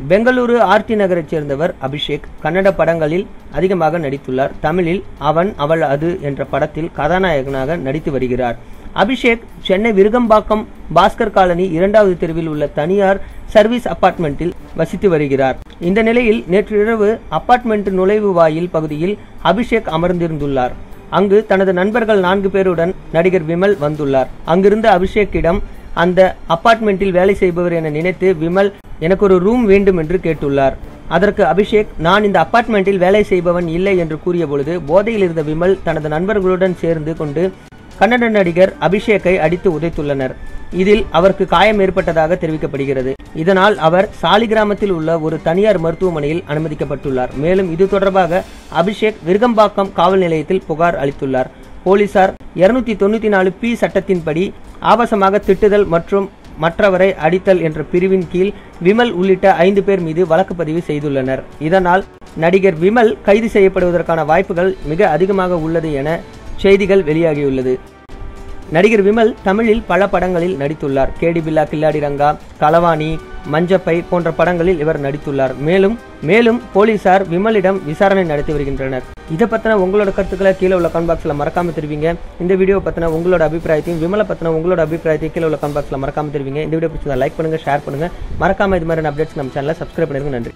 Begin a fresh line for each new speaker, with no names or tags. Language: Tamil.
பெங்களூரு ஆர்டி நகரைச் சேர்ந்தவர் அபிஷேக். கன்னட படங்களில் அதிகமாக நடித்துள்ளார். தமிழில் அவன் அவள் அது என்ற படத்தில் கதாநாயகனாக நடித்து வருகிறார். அபிஷேக் சென்னை விருகம்பாக்கம் பாஸ்கர் காலனி 2வது தெருவில் உள்ள தனியார் சர்வீஸ் அபார்ட்மெண்ட்டில் வசித்து வருகிறார். இந்த நிலையில் நேற்று இரவு அபார்ட்மெண்ட் நுழைவு வாயில் பகுதியில் அபிஷேக் அமர்ந்திருந்துள்ளார். அங்கு தனது நண்பர்கள் 4 பேருடன் நடிகர் விமல் வந்துள்ளார். அங்கிருந்த அபிஷேக்கிடம் அந்த அபார்ட்மெண்ட்டில் வேலை செய்பவர் என நினைத்து விமல் எனக்கு ஒரு ரூம் வேண்டும் என்று கேட்டுள்ளார். அதற்கு அபிஷேக் நான் இந்த அபார்ட்மெண்ட்டில் வேலை செய்பவன் இல்லை என்று கூறிய பொழுது போதையில் இருந்த விமல் தனது நண்பர்களுடன் சேர்ந்து கொண்டு கன்னட நடிகர் அபிஷேக்கை அடித்து உதைத்துள்ளனர். இதில் அவருக்கு காயம் ஏற்பட்டதாக தெரிவிக்கப்படுகிறது. இதனால் அவர் சாலிகிராமத்தில் உள்ள ஒரு தனியார் மருத்துவமனையில் அனுமதிக்கப்பட்டுள்ளார். மேலும் இது தொடர்பாக அபிஷேக் விருகம்பாக்கம் காவல் நிலையத்தில் புகார் அளித்துள்ளார். போலீசார் 294 சட்டத்தின்படி ஆபாசமாக திட்டுதல் மற்றும் மற்றவரை அடித்தல் என்ற பிரிவின் கீழ் விமல் உள்ளிட்ட 5 பேர் மீது வழக்கு பதிவு செய்துள்ளனர். இதனால் நடிகர் விமல் கைது செய்யப்படுவதற்கான வாய்ப்புகள் மிக அதிகமாக உள்ளது என செய்திகள் வெளியாகியுள்ளது. நடிகர் விமல் தமிழில் பல படங்களில் நடித்துள்ளார். கேடி பில்லா கில்லாடி ரங்கா, களவாணி, மஞ்சப்பை போன்ற படங்களில் இவர் நடித்துள்ளார். மேலும் போலீசார் விமலிடம் விசாரணை நடத்தி வருகின்றனர். இதை பத்தின உங்களோட கருத்துக்களை கீழே உள்ள கமெண்ட் பாக்ஸ்ல மறக்காம தெரிவிங்க. இந்த வீடியோ பத்தின உங்களோட அபிப்பிராயத்தையும் விமலை பத்தின உங்களோட அபிப்பிராயத்தையும் கீழே உள்ள கமெண்ட் பாக்ஸ்ல மறக்காம தெரிவிங்க. இந்த வீடியோ பிடிச்சதா லைக் பண்ணுங்க, ஷேர் பண்ணுங்க. மறக்காம இது மாதிரி அப்டேட்ஸ் நம்ம சேனலை சப்ஸ்கிரைப் பண்ணிருங்க. நன்றி.